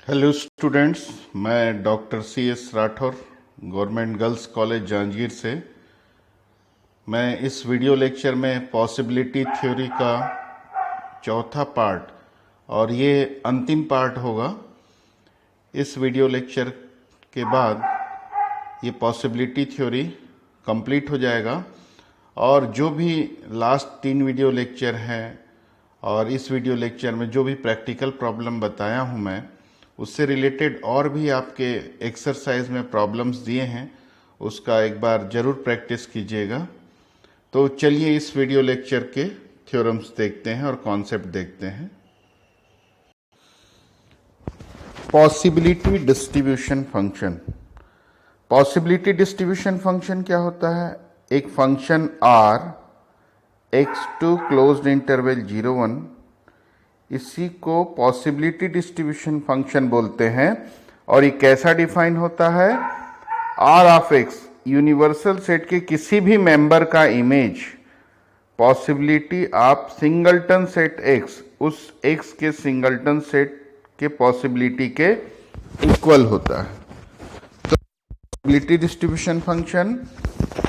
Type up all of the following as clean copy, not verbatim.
Hello students, मैं doctor CS Rathore, government girls college Janjgir से। मैं इस वीडियो लेक्चर में पॉसिबिलिटी थ्योरी का चौथा पार्ट और ये अंतिम पार्ट होगा। इस वीडियो लेक्चर के बाद ये पॉसिबिलिटी थ्योरी कंप्लीट हो जाएगा और जो भी लास्ट 3 वीडियो लेक्चर हैं और इस वीडियो लेक्चर में जो भी प्रैक्टिकल प्रॉब्लम बताया हूँ मैं, उससे रिलेटेड और भी आपके एक्सरसाइज में प्रॉब्लम्स दिए हैं, उसका एक बार ज़रूर प्रैक्टिस कीजिएगा। तो चलिए इस वीडियो लेक्चर के थ्योरम्स देखते हैं और कॉन्सेप्ट देखते हैं। Possibility distribution function. Possibility distribution function क्या होता है? एक function r x2 closed interval 0 1, इसी को पॉसिबिलिटी डिस्ट्रीब्यूशन फंक्शन बोलते हैं। और ये कैसा डिफाइन होता है? R of x universal set के किसी भी मेंबर का image possibility of singleton set x उस x के सिंगलटन सेट के पॉसिबिलिटी के इक्वल होता है। तो पॉसिबिलिटी डिस्ट्रीब्यूशन फंक्शन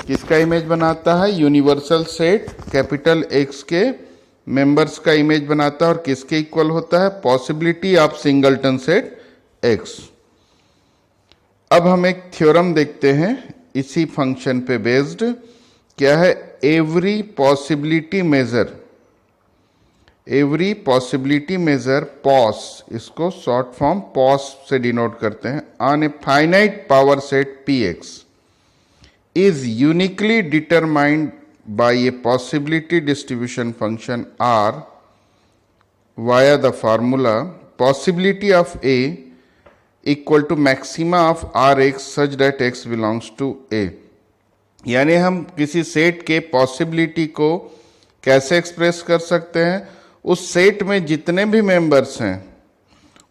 किसका इमेज बनाता है? यूनिवर्सल सेट कैपिटल X के मेंबर्स का इमेज बनाता है और किसके इक्वल होता है? Possibility of singleton set x। अब हम एक थ्योरम देखते हैं इसी फंक्शन पे बेस्ड। क्या है? एवरी पॉसिबिलिटी मेजर पॉस, इसको शॉर्ट फॉर्म पॉस से डिनोट करते हैं, on a finite power set px is uniquely determined by a possibility distribution function R via the formula possibility of A equal to maxima of Rx such that x belongs to A। यानी हम किसी set के possibility को कैसे express कर सकते हैं? उस सेट में जितने भी मेंबर्स हैं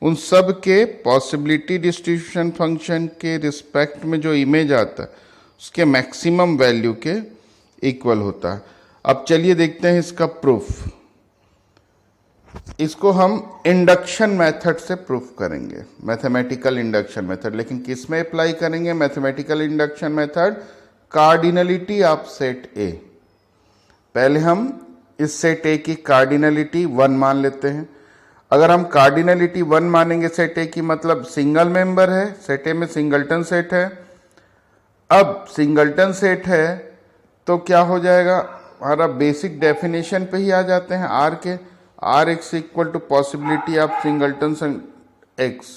उन सब के पॉसिबिलिटी डिस्ट्रीब्यूशन फंक्शन के रिस्पेक्ट में जो इमेज आता है उसके मैक्सिमम वैल्यू के इक्वल होता है। अब चलिए देखते हैं इसका प्रूफ। इसको हम इंडक्शन मेथड से प्रूफ करेंगे, मैथमेटिकल इंडक्शन मेथड। लेकिन किस में अप्लाई करेंगे mathematical induction method? Cardinality of set ए। पहले हम इस सेट ए की कार्डिनलिटी 1 मान लेते हैं। अगर हम कार्डिनलिटी 1 मानेंगे सेट ए की, मतलब सिंगल मेंबर है, सेट ए में सिंगलटन सेट है। अब सिंगलटन सेट है तो क्या हो जाएगा? हमारा बेसिक डेफिनेशन पे ही आ जाते हैं आर के। R X equal to possibility of singleton X.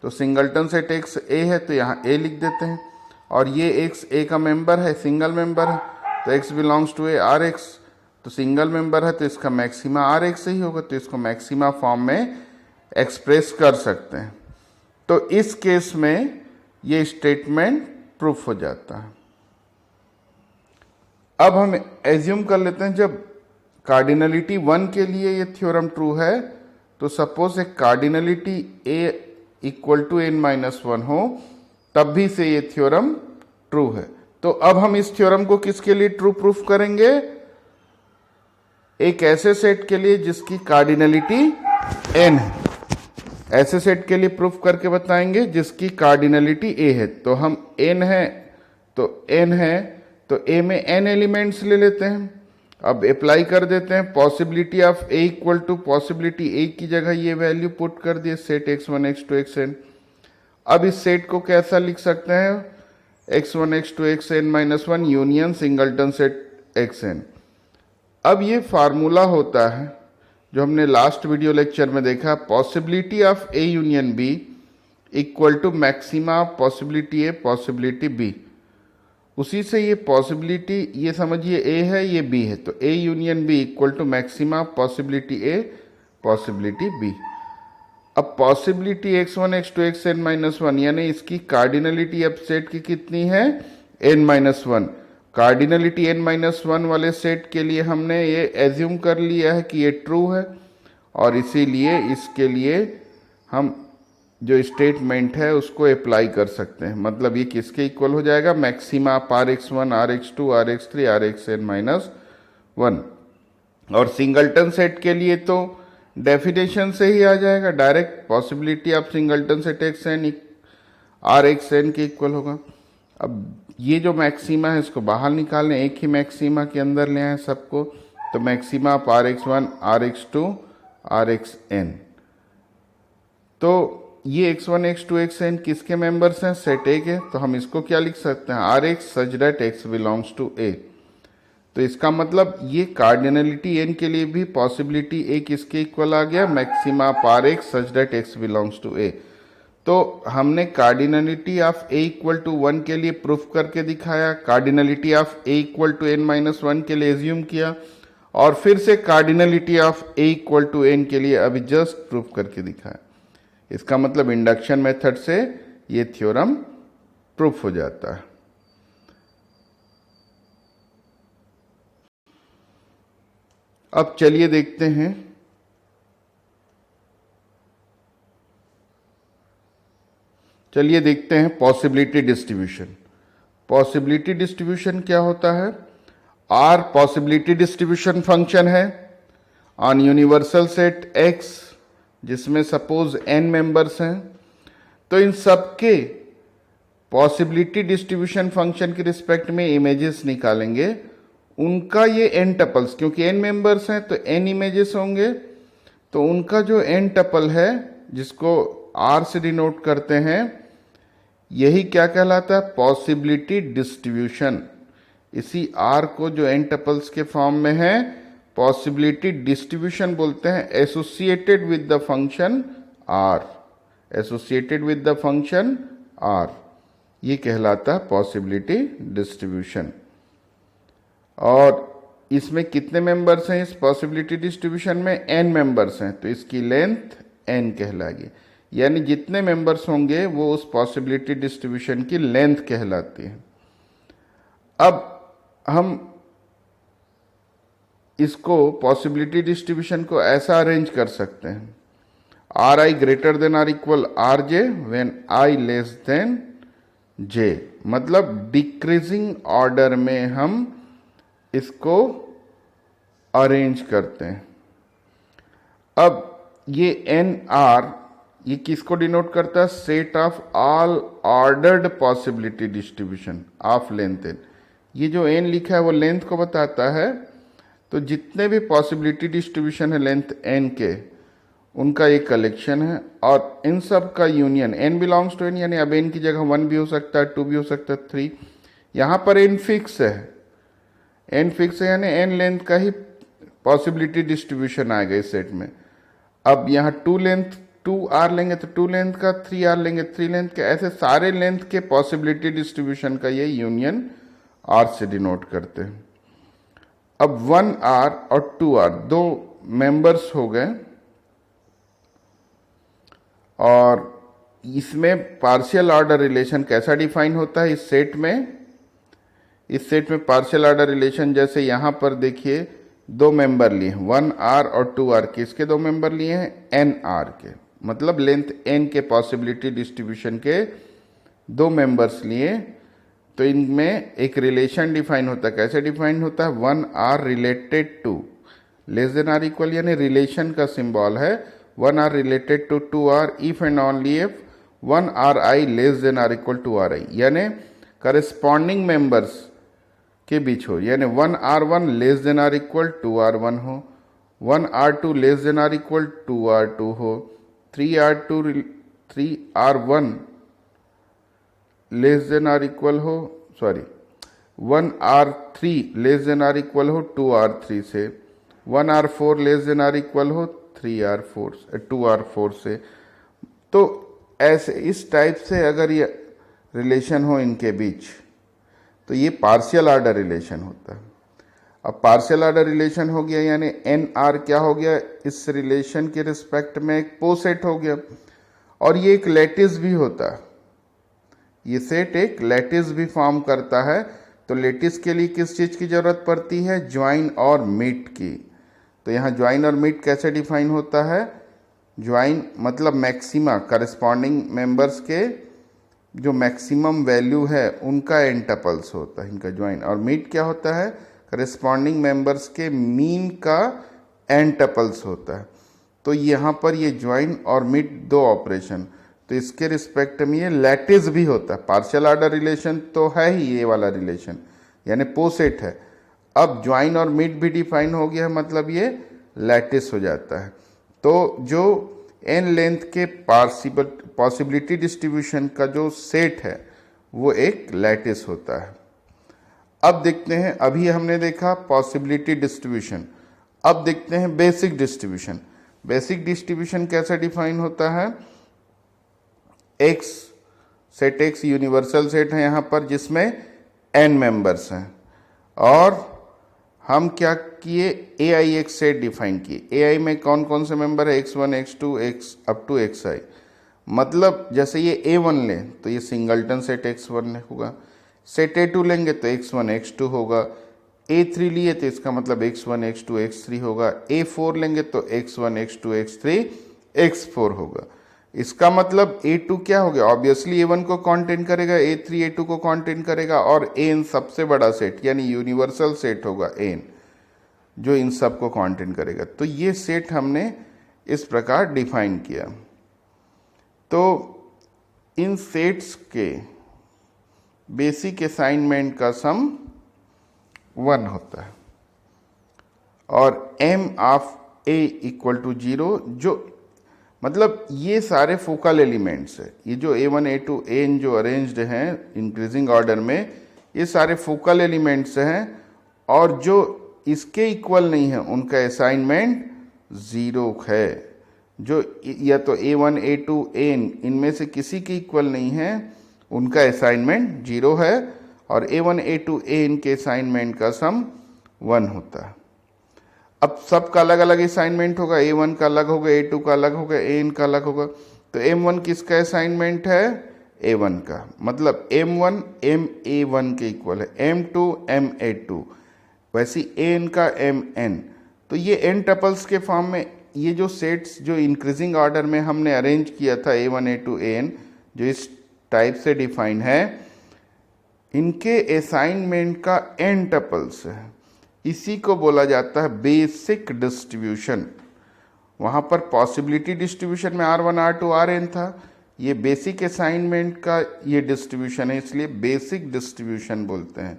तो सिंगलटन सेट एक्स ए है तो यहाँ ए लिख देते हैं, और ये एक्स ए का मेंबर है, सिंगल मेंबर है, तो X belongs to A R X. तो सिंगल मेंबर है तो इसका मैक्सिमा आर एक्स ही होगा, तो इसको मैक्सिमा फॉर्म में एक्सप्रेस कर सकते हैं। तो इस केस में ये स्टेटमेंट प्रूफ हो जाता है। अब हम एज्यूम कर लेते हैं जब कार्डिनलिटी 1 के लिए ये थ्योरम ट्रू है, तो सपोज एक cardinality a equal to n-1 हो, तब भी से ये थ्योरम ट्रू है। तो अब हम इस थ्योरम को किसके लिए ट्रू प्रूफ करेंगे? एक ऐसे सेट के लिए जिसकी कार्डिनलिटी n है। ऐसे सेट के लिए प्रूफ करके बताएंगे जिसकी कार्डिनलिटी a है। तो हम n है तो a में n एलिमेंट्स ले लेते हैं। अब अप्लाई कर देते हैं possibility of a equal to possibility a की जगह ये वैल्यू पुट कर दिए, सेट x1 x2 xn। अब इस सेट को कैसा लिख सकते हैं? x1 x2 xn-1 union singleton set xn। अब ये फार्मूला होता है जो हमने लास्ट वीडियो लेक्चर में देखा, possibility of A union B equal to maxima of possibility A possibility B. उसी से ये पॉसिबिलिटी, ये समझिए ए है, ये बी है, तो A union B equal to maxima of possibility A possibility B. अब पॉसिबिलिटी x1 x2 xn-1 यानी इसकी कार्डिनलिटी अब सेट की कितनी है? n-1। कार्डिनलिटी n-1 वाले सेट के लिए हमने ये एज्यूम कर लिया है कि ये ट्रू है, और इसीलिए इसके लिए हम जो स्टेटमेंट है उसको अप्लाई कर सकते हैं। मतलब ये किसके इक्वल हो जाएगा? Maxima of rx1 rx2 rx3 rxn-1। और सिंगलटन सेट के लिए तो डेफिनेशन से ही आ जाएगा direct, possibility of singleton set X N R x N के इक्वल होगा। अब ये जो मैक्सिमा है इसको बाहर निकालें, एक ही मैक्सिमा के अंदर ले आए सबको, तो maxima of r x one, r x two, r x n. तो ये x one, x two, x n किसके मेंबर्स हैं? सेट ए के। तो हम इसको क्या लिख सकते हैं? R x such that x belongs to A. तो इसका मतलब ये कार्डिनलिटी एन के लिए भी पॉसिबिलिटी ए किसके इक्वल आ गया? Maxima of r x such that x belongs to A. तो हमने cardinality of A equal to 1 के लिए प्रूफ करके दिखाया, cardinality of A equal to n minus 1 के लिए एज्यूम किया, और फिर से cardinality of A equal to n के लिए अभी जस्ट प्रूफ करके दिखाया। इसका मतलब इंडक्शन मेथड से ये थ्योरम प्रूफ हो जाता है। अब चलिए देखते हैं पॉसिबिलिटी डिस्ट्रीब्यूशन। पॉसिबिलिटी डिस्ट्रीब्यूशन क्या होता है? आर पॉसिबिलिटी डिस्ट्रीब्यूशन फंक्शन है ऑन यूनिवर्सल सेट एक्स जिसमें सपोज n मेंबर्स हैं। तो इन सबके पॉसिबिलिटी डिस्ट्रीब्यूशन फंक्शन के रिस्पेक्ट में इमेजेस निकालेंगे, उनका ये n टपल्स, क्योंकि n मेंबर्स हैं तो n इमेजेस होंगे, तो उनका जो n टपल है जिसको r से डिनोट करते हैं, यही क्या कहलाता है? Possibility distribution. इसी r को जो n टपल्स के फॉर्म में है पॉसिबिलिटी डिस्ट्रीब्यूशन बोलते हैं, associated with the function r, associated with the function r, ये कहलाता है पॉसिबिलिटी डिस्ट्रीब्यूशन। और इसमें कितने मेंबर्स हैं? इस पॉसिबिलिटी डिस्ट्रीब्यूशन में n मेंबर्स हैं, तो इसकी लेंथ n कहलाएगी। यानी जितने मेंबर्स होंगे वो उस पॉसिबिलिटी डिस्ट्रीब्यूशन की लेंथ कहलाती है। अब हम इसको पॉसिबिलिटी डिस्ट्रीब्यूशन को ऐसा अरेंज कर सकते हैं, r i greater than are equal r j when i less than j, मतलब डिक्रीजिंग ऑर्डर में हम इसको अरेंज करते हैं। अब ये एन आर ये किसको डिनोट करता है? Set of all ordered possibility distribution of length N. ये जो एन लिखा है वो लेंथ को बताता है। तो जितने भी पॉसिबिलिटी डिस्ट्रीब्यूशन है लेंथ एन के, उनका एक कलेक्शन है, और इन सब का union N belongs to N, यानी अब एन की जगह 1 भी हो सकता है, 2 भी हो सकता है, 3। यहाँ पर एन फिक्स है, एन फिक्स है यानी एन लेंथ का ही पॉसिबिलिटी डिस्ट्रीब्यूशन आएगा इस सेट में। अब यहाँ 2 आर लेंगे तो 2 लेंथ का, 3 आर लेंगे 3 लेंथ के, ऐसे सारे लेंथ के पॉसिबिलिटी डिस्ट्रीब्यूशन का ये यूनियन आर से डिनोट करते हैं। अब 1 आर और 2 आर दो मेंबर्स हो गए, और इसमें पार्शियल ऑर्डर रिलेशन कैसा डिफाइन होता है इस सेट में? इस सेट में पार्शियल ऑर्डर रिलेशन जैसे यहां पर देखिए दो मेंबर लिए हैं, 1 आर और 2 आर, किसके दो मेंबर लिए हैं? एन आर के, मतलब लेंथ एन के पॉसिबिलिटी डिस्ट्रीब्यूशन के दो मेंबर्स लिए। तो इनमें एक रिलेशन डिफाइन होता है, कैसे डिफाइन होता है? 1 R related to less than are equal, यानी रिलेशन का सिंबल है 1 R related to 2 R if and only if 1 R I less than are equal to R I, यानी करस्पॉन्डिंग मेंबर्स के बीच हो, यानी 1 R 1 less than are equal 2 R 1 हो, 1 R 2 less than are equal 2 R 2 हो, 3 R 1 less than are equal हो, 1 R 3 less than are equal हो 2 R 3 से, 1 R 4 less than are equal हो 2 आर 4 से। तो ऐसे इस टाइप से अगर ये रिलेशन हो इनके बीच, तो ये पार्शियल ऑर्डर रिलेशन होता है। अब पार्शियल ऑर्डर रिलेशन हो गया यानी एन आर क्या हो गया? इस रिलेशन के रिस्पेक्ट में एक पोसेट हो गया, और ये एक लैटिस भी होता है, ये सेट एक लैटिस भी फॉर्म करता है। तो लैटिस के लिए किस चीज़ की जरूरत पड़ती है? ज्वाइन और मीट की। तो यहाँ ज्वाइन और मीट कैसे डिफाइन होता है? ज्वाइन मतलब मैक्सिमा, करस्पॉन्डिंग मेंबर्स के जो मैक्सिमम वैल्यू है उनका एन टपल्स होता है इनका ज्वाइन, और मीट क्या होता है? करस्पॉन्डिंग मेंबर्स के मीन का एन टपल्स होता है। तो यहाँ पर ये ज्वाइन और मिड दो ऑपरेशन, तो इसके रिस्पेक्ट में ये लैटिस भी होता है। पार्शियल ऑर्डर रिलेशन तो है ही ये वाला रिलेशन, यानी पोसेट है। अब ज्वाइन और मिड भी डिफाइन हो गया, मतलब ये लैटिस हो जाता है। तो जो n लेंथ के पॉसिबिलिटी डिस्ट्रीब्यूशन का जो सेट है वो एक लैटिस होता है। अब देखते हैं, अभी हमने देखा पॉसिबिलिटी डिस्ट्रीब्यूशन, अब देखते हैं बेसिक डिस्ट्रीब्यूशन। बेसिक डिस्ट्रीब्यूशन कैसा डिफाइन होता है? x set x universal set है यहाँ पर, जिसमें n मेंबर्स हैं, और हम क्या किए, ai एक सेट डिफाइन किए। ai में कौन कौन से मेंबर है? x1 x2 x up to xi। मतलब जैसे ये a1 लें तो ये सिंगलटन सेट x1 होगा, सेट a2 लेंगे तो x1 x2 होगा, a3 लिए तो इसका मतलब x1 x2 x3 होगा, a4 लेंगे तो x1 x2 x3 x4 होगा। इसका मतलब a2 क्या हो गया? ऑब्वियसली a1 को कॉन्टेन करेगा, a3 a2 को कॉन्टेन करेगा, और an सबसे बड़ा सेट यानी यूनिवर्सल सेट होगा an, जो इन सब को कॉन्टेन करेगा। तो ये सेट हमने इस प्रकार डिफाइन किया। तो इन सेट्स के बेसिक असाइनमेंट का सम 1 होता है, और m of a equal to 0, जो मतलब ये सारे फोकल एलिमेंट्स है। ये जो a1 a2 an जो अरेंज्ड हैं इंक्रीजिंग ऑर्डर में, ये सारे फोकल एलिमेंट्स हैं, और जो इसके इक्वल नहीं है उनका असाइनमेंट 0 है। जो या तो a1 a2 an इनमें से किसी के इक्वल नहीं है, उनका असाइनमेंट 0 है, और a1 a2 an के असाइनमेंट का सम 1 होता है। अब सबका अलग अलग असाइनमेंट होगा, a1 का अलग होगा, a2 का अलग होगा, an का अलग होगा। तो m1 किसका असाइनमेंट है? a1 का, मतलब m1 ma1 के इक्वल है, m2 ma2, वैसे an का mn। तो ये n टपल्स के फॉर्म में ये जो सेट्स जो इंक्रीजिंग ऑर्डर में हमने अरेंज किया था a1 a2 an, जो इस टाइप से डिफाइन है, इनके असाइनमेंट का n टपल्स है। इसी को बोला जाता है बेसिक डिस्ट्रीब्यूशन। वहाँ पर पॉसिबिलिटी डिस्ट्रीब्यूशन में R1 R2 Rn था, ये बेसिक असाइनमेंट का ये डिस्ट्रीब्यूशन है, इसलिए बेसिक डिस्ट्रीब्यूशन बोलते हैं।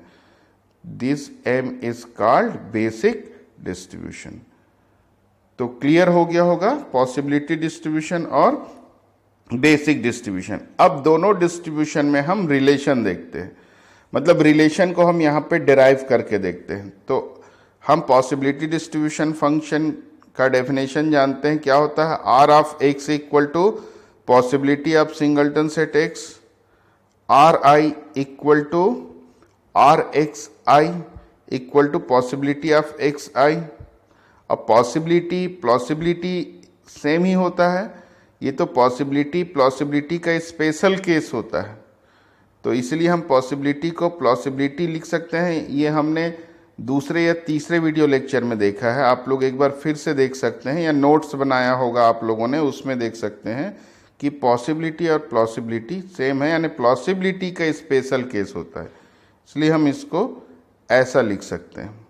This m is called basic distribution. तो क्लियर हो गया होगा पॉसिबिलिटी डिस्ट्रीब्यूशन और बेसिक डिस्ट्रीब्यूशन। अब दोनों डिस्ट्रीब्यूशन में हम रिलेशन देखते हैं, मतलब रिलेशन को हम यहाँ पे डिराइव करके देखते हैं। तो हम पॉसिबिलिटी डिस्ट्रीब्यूशन फंक्शन का डेफिनेशन जानते हैं, क्या होता है? r of x equal to possibility of singleton set x, ri equal to rxi equal to possibility of xi। अब पॉसिबिलिटी सेम ही होता है, ये तो प्लॉसिबिलिटी का स्पेशल केस होता है, तो इसलिए हम पॉसिबिलिटी को प्लॉसिबिलिटी लिख सकते हैं। ये हमने दूसरे या तीसरे वीडियो लेक्चर में देखा है, आप लोग एक बार फिर से देख सकते हैं, या नोट्स बनाया होगा आप लोगों ने, उसमें देख सकते हैं कि पॉसिबिलिटी और प्लॉसिबिलिटी सेम है, यानी प्लॉसिबिलिटी का स्पेशल केस होता है, इसलिए हम इसको ऐसा लिख सकते हैं।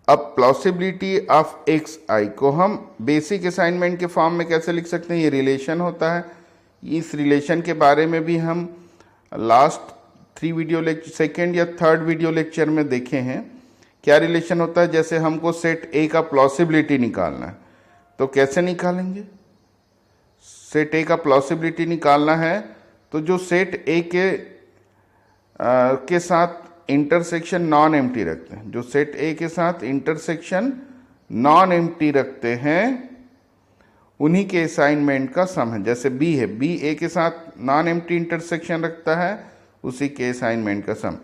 अब प्लॉसिबिलिटी ऑफ एक्स आई को हम बेसिक असाइनमेंट के फॉर्म में कैसे लिख सकते हैं? ये रिलेशन होता है। इस रिलेशन के बारे में भी हम लास्ट 3 वीडियो लेक्चर, सेकेंड या थर्ड वीडियो लेक्चर में देखे हैं। क्या रिलेशन होता है? जैसे हमको सेट ए का प्लॉसिबिलिटी निकालना है, तो कैसे निकालेंगे? सेट ए का प्लॉसिबिलिटी निकालना है तो जो सेट ए के साथ इंटरसेक्शन नॉन एम्प्टी रखते हैं, जो सेट ए के साथ इंटरसेक्शन नॉन एम्प्टी रखते हैं, उन्हीं के असाइनमेंट का सम है। जैसे बी है, बी ए के साथ नॉन एम्प्टी इंटरसेक्शन रखता है, उसी के असाइनमेंट का सम।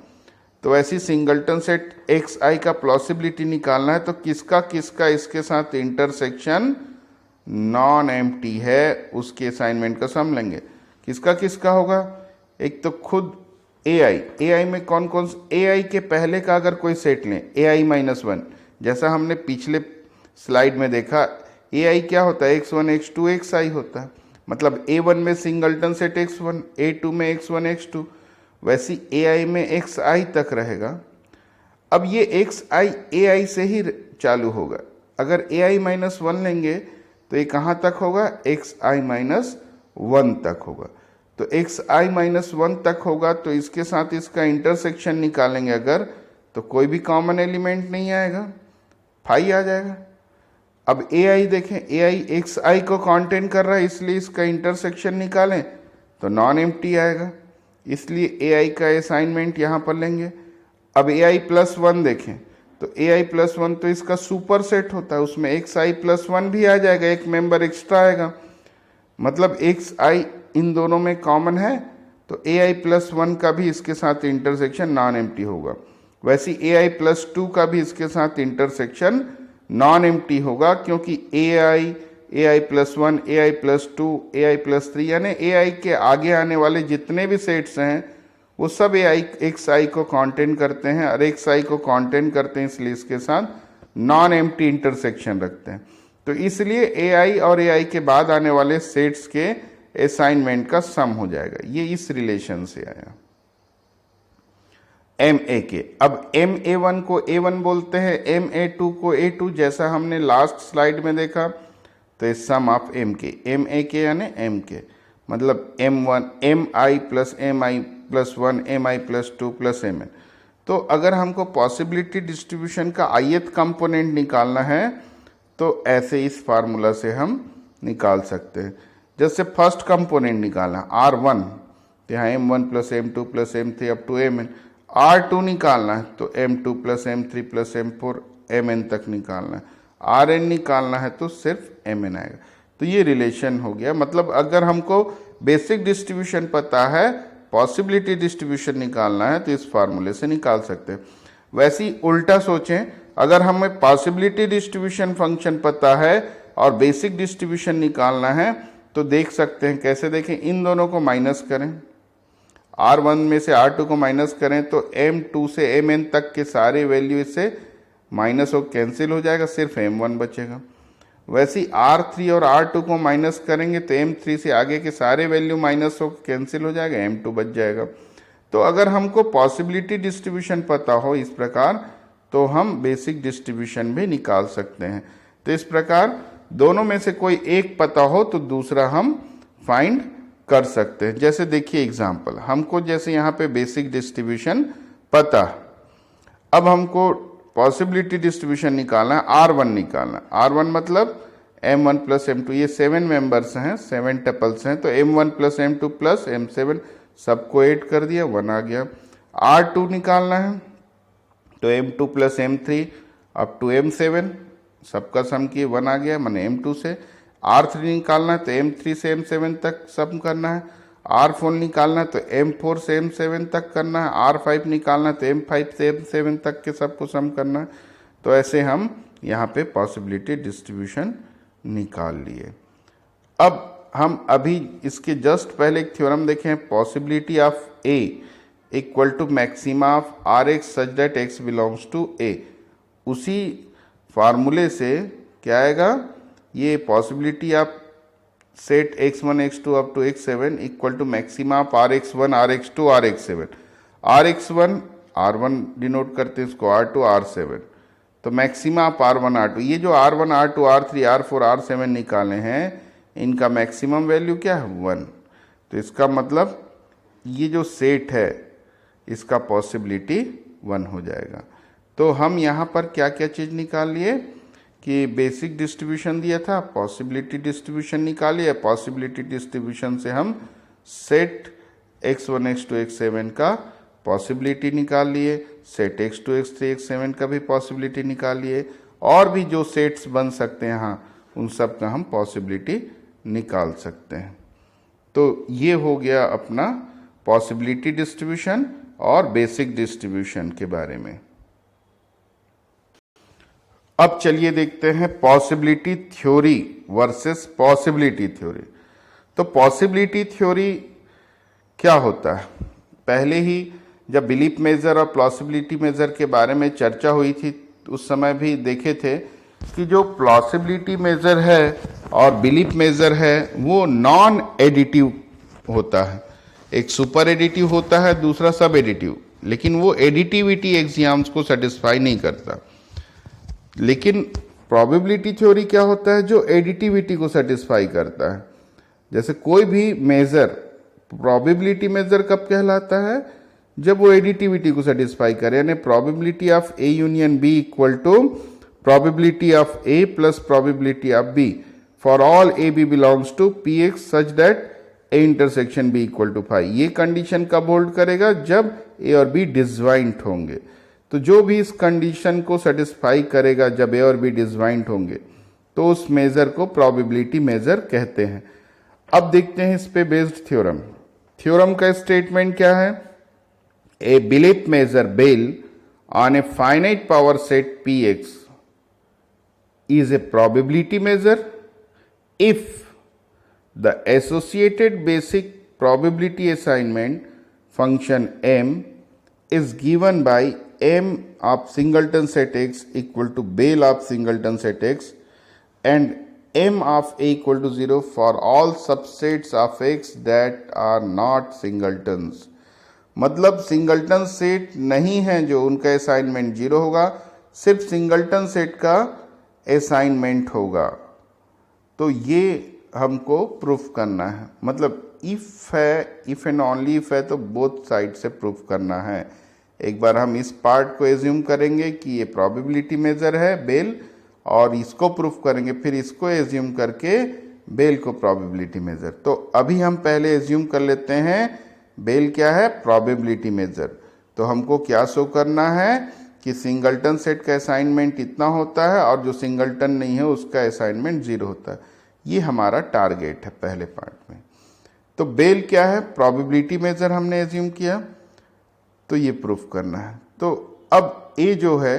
तो ऐसी सिंगलटन सेट एक्स आई का प्लॉसिबिलिटी निकालना है, तो किसका किसका इसके साथ इंटरसेक्शन नॉन एम्प्टी है, उसके असाइनमेंट का सम लेंगे। किसका किसका होगा? एक तो खुद ए आई में कौन कौन, ए आई के पहले का अगर कोई सेट लें, ए आई -1, जैसा हमने पिछले स्लाइड में देखा, ए आई क्या होता है? x1 x2 xi होता है, मतलब a1 में सिंगलटन सेट x1, a2 में x1 x2, वैसी ए आई में xi तक रहेगा। अब ये xi ए आई से ही चालू होगा। अगर ए आई -1 लेंगे तो ये कहाँ तक होगा, xi माइनस 1 तक होगा। तो xi माइनस 1 तक होगा, तो इसके साथ इसका इंटरसेक्शन निकालेंगे अगर, तो कोई भी कॉमन एलिमेंट नहीं आएगा, फाई आ जाएगा। अब ai देखें, ai xi को कॉन्टेन कर रहा है, इसलिए इसका इंटरसेक्शन निकालें तो नॉन एम्प्टी आएगा, इसलिए ai का असाइनमेंट यहाँ पर लेंगे। अब ai प्लस 1 देखें, तो ai प्लस 1 तो इसका सुपर सेट होता है, उसमें xi प्लस 1 भी आ जाएगा, एक मेंबर एक्स्ट्रा आएगा, मतलब xi इन दोनों में कॉमन है, तो ai प्लस 1 का भी इसके साथ इंटरसेक्शन नॉन एम्प्टी होगा। वैसे ai प्लस 2 का भी इसके साथ इंटरसेक्शन नॉन एम्प्टी होगा, क्योंकि ai plus 1, ai plus 2, ai plus 3, यानी ai के आगे आने वाले जितने भी सेट्स हैं वो सब ai xi को कॉन्टेन करते हैं, और xi को कॉन्टेन करते हैं, इसलिए इसके साथ नॉन एम्प्टी इंटरसेक्शन रखते हैं। तो इसलिए ai और ai के बाद आने वाले सेट्स के असाइनमेंट का सम हो जाएगा। ये इस रिलेशन से आया। ma अब ma1 को a1 बोलते हैं, ma2 को a2, जैसा हमने लास्ट स्लाइड में देखा। तो ये सम ऑफ ma यानी mk, मतलब m1 mi plus mi plus 1 mi plus 2 plus mn। तो अगर हमको पॉसिबिलिटी डिस्ट्रीब्यूशन का ith कंपोनेंट निकालना है तो ऐसे इस फार्मूला से हम निकाल सकते हैं। जैसे फर्स्ट कंपोनेंट निकालना r1, तो यहाँ m1 plus m2 plus m3 up to mn। r2 निकालना है तो m2 plus m3 plus m4 mn तक निकालना है। rn निकालना है तो सिर्फ mn आएगा। तो ये रिलेशन हो गया, मतलब अगर हमको बेसिक डिस्ट्रीब्यूशन पता है, पॉसिबिलिटी डिस्ट्रीब्यूशन निकालना है तो इस फार्मूले से निकाल सकते हैं। वैसे ही उल्टा सोचें, अगर हमें पॉसिबिलिटी डिस्ट्रीब्यूशन फंक्शन पता है और बेसिक डिस्ट्रीब्यूशन निकालना है तो देख सकते हैं, कैसे देखें, इन दोनों को माइनस करें, r1 में से r2 को माइनस करें तो m2 से mn तक के सारे वैल्यू इससे माइनस हो कैंसिल हो जाएगा, सिर्फ m1 बचेगा। वैसे ही r3 और r2 को माइनस करेंगे तो m3 से आगे के सारे वैल्यू माइनस हो कैंसिल हो जाएगा, m2 बच जाएगा। तो अगर हमको पॉसिबिलिटी डिस्ट्रीब्यूशन पता हो इस प्रकार तो हम बेसिक डिस्ट्रीब्यूशन भी निकाल सकते हैं। तो इस प्रकार दोनों में से कोई एक पता हो तो दूसरा हम फाइंड कर सकते हैं। जैसे देखिए एग्जांपल, हमको जैसे यहाँ पे बेसिक डिस्ट्रीब्यूशन पता, अब हमको पॉसिबिलिटी डिस्ट्रीब्यूशन निकालना है, r1 निकालना है। r1 मतलब m1 प्लस m2, ये 7 मेंबर्स हैं, 7 टपल्स हैं, तो m1 plus m2 plus m7 सबको ऐड कर दिया, 1 आ गया। r2 निकालना है तो m2 plus m3 up to m7 सबका सम किए, 1 आ गया, मैंने m2 से। r3 निकालना है तो m3 से m7 तक सम करना है। r4 निकालना है तो m4 से m7 तक करना है। r5 निकालना है तो m5 से m7 तक के सबको सम करना है। तो ऐसे हम यहाँ पे पॉसिबिलिटी डिस्ट्रीब्यूशन निकाल लिए। अब हम अभी इसके जस्ट पहले एक थ्योरम देखें, possibility of a equal to maxima of rx such that x belongs to a। उसी फार्मूले से क्या आएगा, ये possibility of set x1 x2 up to x7 equal to maxima of rx1 rx2 rx7। rx1 r1 denote करते हैं, इसको r2 r7, तो मैक्सिमा ऑफ r1 r2। ये जो r1 r2 r3 r4 r7 निकाले हैं, इनका मैक्सिमम वैल्यू क्या है, 1। तो इसका मतलब ये जो सेट है इसका पॉसिबिलिटी 1 हो जाएगा। तो हम यहाँ पर क्या क्या चीज़ निकाल लिए कि बेसिक डिस्ट्रीब्यूशन दिया था, पॉसिबिलिटी डिस्ट्रीब्यूशन निकालिए, पॉसिबिलिटी डिस्ट्रीब्यूशन से हम सेट x1 x2 x7 का पॉसिबिलिटी निकाल लिए, सेट x2 x3 x7 का भी पॉसिबिलिटी निकाल लिए, और भी जो सेट्स बन सकते हैं यहाँ उन सब का हम पॉसिबिलिटी निकाल सकते हैं। तो ये हो गया अपना पॉसिबिलिटी डिस्ट्रीब्यूशन और बेसिक डिस्ट्रीब्यूशन के बारे में। अब चलिए देखते हैं possibility theory versus possibility theory. तो पॉसिबिलिटी थ्योरी क्या होता है, पहले ही जब बिलीफ मेजर और प्लॉसिबिलिटी मेजर के बारे में चर्चा हुई थी उस समय भी देखे थे कि जो प्लॉसिबिलिटी मेजर है और बिलीफ मेजर है वो नॉन एडिटिव होता है। एक सुपर एडिटिव होता है, दूसरा सब एडिटिव, लेकिन वो एडिटिविटी एग्जाम्स को सेटिस्फाई नहीं करता। लेकिन प्रोबेबिलिटी थ्योरी क्या होता है? जो एडिटिविटी को सेटिस्फाई करता है। जैसे कोई भी मेजर, प्रोबेबिलिटी मेजर कब कहलाता है? जब वो एडिटिविटी को सेटिस्फाई करे, यानी probability of A union B equal to probability of A plus probability of B for all A B belongs to P X such that A intersection B equal to phi. ये condition कब hold करेगा? जब ए और B disjoint होंगे। तो जो भी इस कंडीशन को सेटिस्फाई करेगा जब ए और बी डिसजॉइंट होंगे, तो उस मेजर को प्रोबेबिलिटी मेजर कहते हैं। अब देखते हैं इस पे बेस्ड थ्योरम। थ्योरम का स्टेटमेंट क्या है? A belief measure bel on a finite power set P X is a probability measure if the associated basic probability assignment function m is given by m of singleton set x equal to Bell of singleton set x and m of a equal to 0 for all subsets of x that are not singletons। मतलब singleton set नहीं है जो उनका assignment 0 होगा, सिर्फ singleton set का assignment होगा। तो ये हमको प्रूफ करना है। मतलब इफ है, इफ एंड ओनली इफ है, तो बोथ साइड से प्रूफ करना है। एक बार हम इस पार्ट को एज्यूम करेंगे कि ये प्रोबेबिलिटी मेजर है बेल, और इसको प्रूफ करेंगे, फिर इसको एज्यूम करके बेल को प्रोबेबिलिटी मेजर। तो अभी हम पहले एज्यूम कर लेते हैं बेल क्या है? Probability measure. तो हमको क्या शो करना है कि सिंगल्टन सेट का असाइनमेंट इतना होता है और जो सिंगल्टन नहीं है उसका असाइनमेंट 0 होता है। ये हमारा टारगेट है पहले पार्ट में। तो बेल क्या है? प्रोबेबिलिटी मेजर हमने एज्यूम किया, तो ये प्रूफ करना है। तो अब ए जो है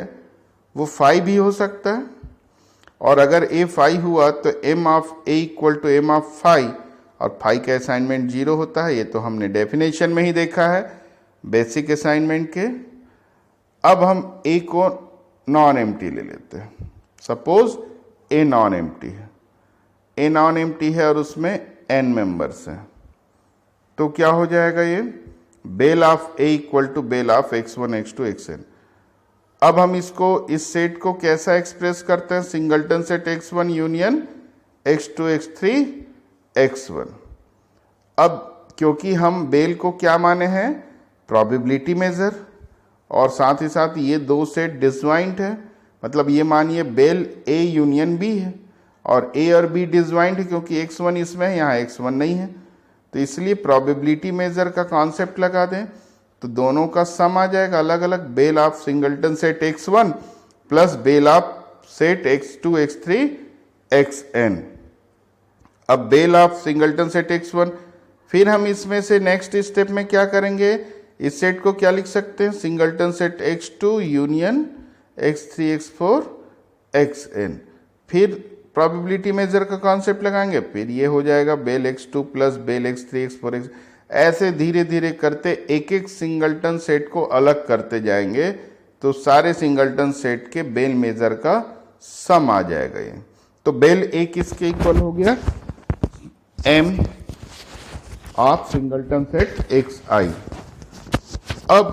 वो 5 भी हो सकता है, और अगर ए 5 हुआ तो M of A equal to M of 5, और 5 का असाइनमेंट 0 होता है। ये तो हमने डेफिनेशन में ही देखा है बेसिक असाइनमेंट के। अब हम ए को नॉन एम्प्टी ले लेते हैं। सपोज ए नॉन एम्प्टी है, ए नॉन एम्प्टी है और उसमें n मेंबर्स हैं, तो क्या हो जाएगा? ये bel of A equal to bel of x1 x2 xn। अब हम इसको, इस सेट को कैसा एक्सप्रेस करते हैं? Singleton set x1 union x2 x3 x1। अब क्योंकि हम बेल को क्या माने हैं? प्रोबेबिलिटी मेजर, और साथ ही साथ ये दो सेट डिसजॉइंट है, मतलब ये मानिए बेल ए यूनियन बी है और ए और बी डिसजॉइंट है, क्योंकि x1 इसमें है, यहाँ x1 नहीं है। तो इसलिए प्रोबेबिलिटी मेजर का कॉन्सेप्ट लगा दें तो दोनों का सम आ जाएगा अलग अलग। Bel of singleton set x1 plus bel of set x2 x3 xn। अब bel of singleton set x1, फिर हम इसमें से नेक्स्ट स्टेप में क्या करेंगे? इस सेट को क्या लिख सकते हैं? Singleton set x2 union x3 x4 xn। फिर प्रोबेबिलिटी मेजर का कॉन्सेप्ट लगाएंगे, फिर ये हो जाएगा bell x2 plus bell x3 x4 x। ऐसे धीरे धीरे करते एक एक सिंगल्टन सेट को अलग करते जाएंगे, तो सारे सिंगल्टन सेट के बेल मेजर का सम आ जाएगा ये। तो बेल ए किसके इक्वल हो गया? m of singleton set xi। अब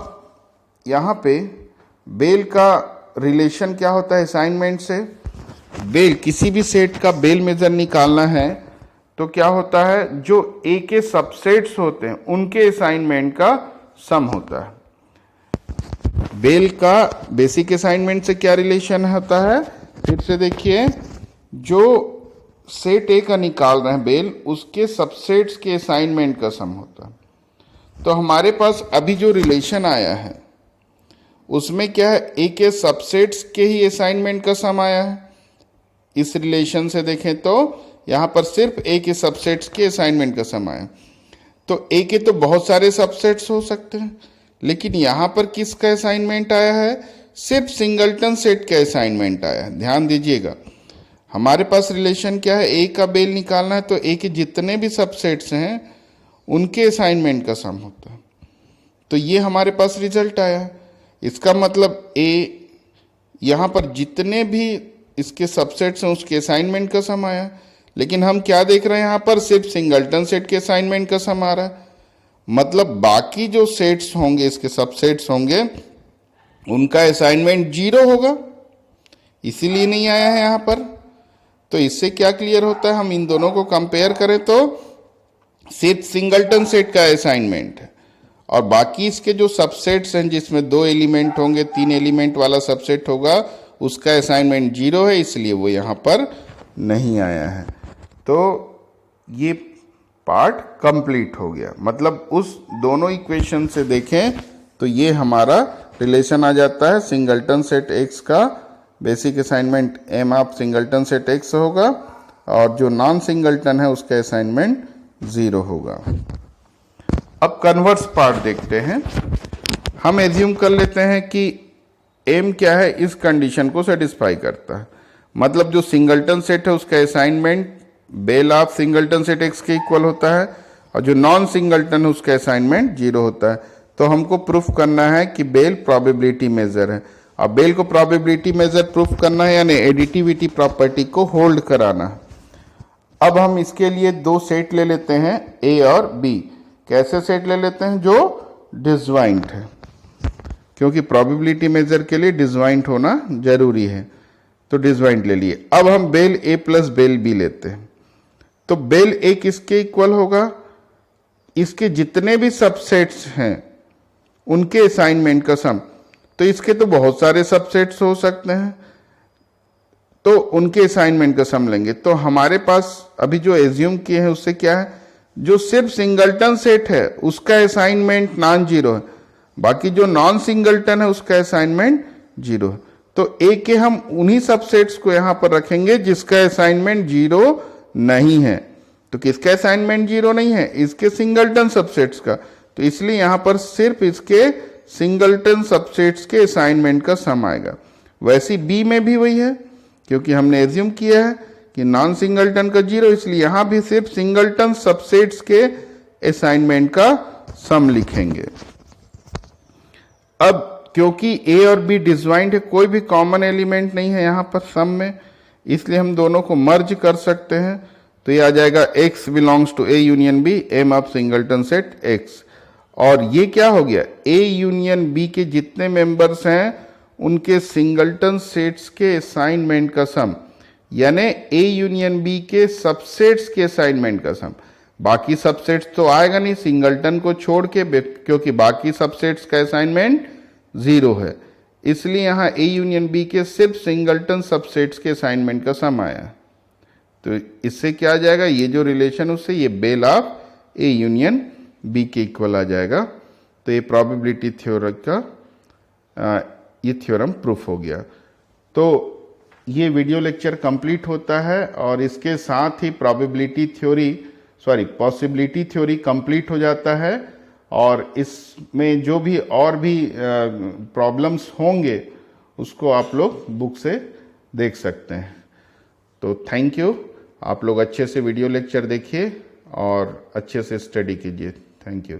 यहाँ पे बेल का रिलेशन क्या होता है असाइनमेंट से? बेल, किसी भी सेट का बेल मेजर निकालना है तो क्या होता है? जो ए के सबसेट्स होते हैं उनके असाइनमेंट का सम होता है। बेल का बेसिक असाइनमेंट से क्या रिलेशन होता है? फिर से देखिए, जो सेट ए का निकाल रहे हैं बेल, उसके सबसेट्स के असाइनमेंट का सम होता है। तो हमारे पास अभी जो रिलेशन आया है उसमें क्या है? ए के सबसेट्स के ही असाइनमेंट का सम आया है। इस रिलेशन से देखें तो यहां पर सिर्फ ए के सबसेट्स के असाइनमेंट का सम आया। तो ए के तो बहुत सारे सबसेट्स हो सकते हैं, लेकिन यहां पर किसका असाइनमेंट आया है? सिर्फ सिंगल्टन सेट का असाइनमेंट आया है। ध्यान दीजिएगा, हमारे पास रिलेशन क्या है? ए का बेल निकालना है तो ए के जितने भी सबसेट्स हैं उनके असाइनमेंट का सम होता है। तो ये हमारे पास रिजल्ट आया है। इसका मतलब ए, यहाँ पर जितने भी इसके सबसेट्स हैं उसके असाइनमेंट का सम आया, लेकिन हम क्या देख रहे हैं यहाँ पर? सिर्फ सिंगल्टन सेट के असाइनमेंट का सम आ रहा है। मतलब बाकी जो सेट्स होंगे, इसके सबसेट्स होंगे, उनका असाइनमेंट 0 होगा। इसीलिए नहीं आया है यहाँ पर। तो इससे क्या क्लियर होता है, हम इन दोनों को कंपेयर करें तो सिर्फ सिंगलटन सेट का असाइनमेंट है और बाकी इसके जो सबसेट्स हैं जिसमें 2 एलिमेंट होंगे, 3 एलिमेंट वाला सबसेट होगा, उसका असाइनमेंट 0 है, इसलिए वो यहाँ पर नहीं आया है। तो ये पार्ट कंप्लीट हो गया। मतलब उस दोनों इक्वेशन से देखें तो ये हमारा रिलेशन आ जाता है, सिंगलटन सेट एक्स का basic assignment M of singleton set X होगा और जो नॉन सिंगलटन है उसका असाइनमेंट 0 होगा। अब कन्वर्स पार्ट देखते हैं। हम एज्यूम कर लेते हैं कि एम क्या है, इस कंडीशन को सेटिस्फाई करता है। मतलब जो सिंगलटन सेट है उसका assignment bel of singleton set X के इक्वल होता है और जो नॉन सिंगलटन है उसका असाइनमेंट 0 होता है। तो हमको प्रूफ करना है कि बेल प्रोबेबिलिटी मेजर है। अब बेल को प्रोबेबिलिटी मेजर प्रूफ करना है यानी एडिटिविटी प्रॉपर्टी को होल्ड कराना है। अब हम इसके लिए 2 सेट ले लेते हैं, ए और बी। कैसे सेट ले लेते हैं, जो डिसजॉइंट है, क्योंकि प्रोबेबिलिटी मेजर के लिए डिसजॉइंट होना जरूरी है। तो डिसजॉइंट ले लिए। अब हम बेल ए प्लस बेल बी लेते हैं। तो बेल ए किसके इक्वल होगा, इसके जितने भी सबसेट्स हैं उनके असाइनमेंट का सम। तो इसके तो बहुत सारे सबसेट्स हो सकते हैं, तो उनके असाइनमेंट का सम लेंगे। तो हमारे पास अभी जो एज्यूम किए हैं उससे क्या है, जो सिर्फ सिंगलटन सेट है उसका असाइनमेंट नॉन 0 है, बाकी जो नॉन सिंगलटन है उसका असाइनमेंट 0 है। तो ए के हम उन्हीं सबसेट्स को यहां पर रखेंगे जिसका असाइनमेंट 0 नहीं है। तो किसका असाइनमेंट 0 नहीं है, इसके सिंगलटन सबसेट्स का। तो इसलिए यहां पर सिर्फ इसके सिंगलटन सबसेट्स के असाइनमेंट का सम आएगा। वैसे बी में भी वही है, क्योंकि हमने एज्यूम किया है कि नॉन सिंगलटन का 0, इसलिए यहां भी सिर्फ सिंगलटन सबसेट्स के असाइनमेंट का सम लिखेंगे। अब क्योंकि ए और बी डिसजॉइंट है, कोई भी कॉमन एलिमेंट नहीं है यहां पर सम में, इसलिए हम दोनों को मर्ज कर सकते हैं। तो ये आ जाएगा x belongs to A union B M of singleton set x। और ये क्या हो गया, ए यूनियन बी के जितने मेंबर्स हैं उनके सिंगलटन सेट्स के असाइनमेंट का सम, यानी ए यूनियन बी के सबसेट्स के असाइनमेंट का सम। बाकी सबसेट्स तो आएगा नहीं सिंगलटन को छोड़ के, क्योंकि बाकी सबसेट्स का असाइनमेंट 0 है, इसलिए यहां ए यूनियन बी के सिर्फ सिंगलटन सबसेट्स के असाइनमेंट का सम आया। तो इससे क्या आ जाएगा, ये जो रिलेशन उससे ये bel of A union B के इक्वल आ जाएगा। तो ये प्रोबेबिलिटी थ्योरम का ये थ्योरम प्रूफ हो गया। तो ये वीडियो लेक्चर कंप्लीट होता है और इसके साथ ही पॉसिबिलिटी थ्योरी कंप्लीट हो जाता है। और इसमें जो भी और भी प्रॉब्लम्स होंगे उसको आप लोग बुक से देख सकते हैं। तो थैंक यू, आप लोग अच्छे से वीडियो लेक्चर देखिए और अच्छे से स्टडी कीजिए। Thank you.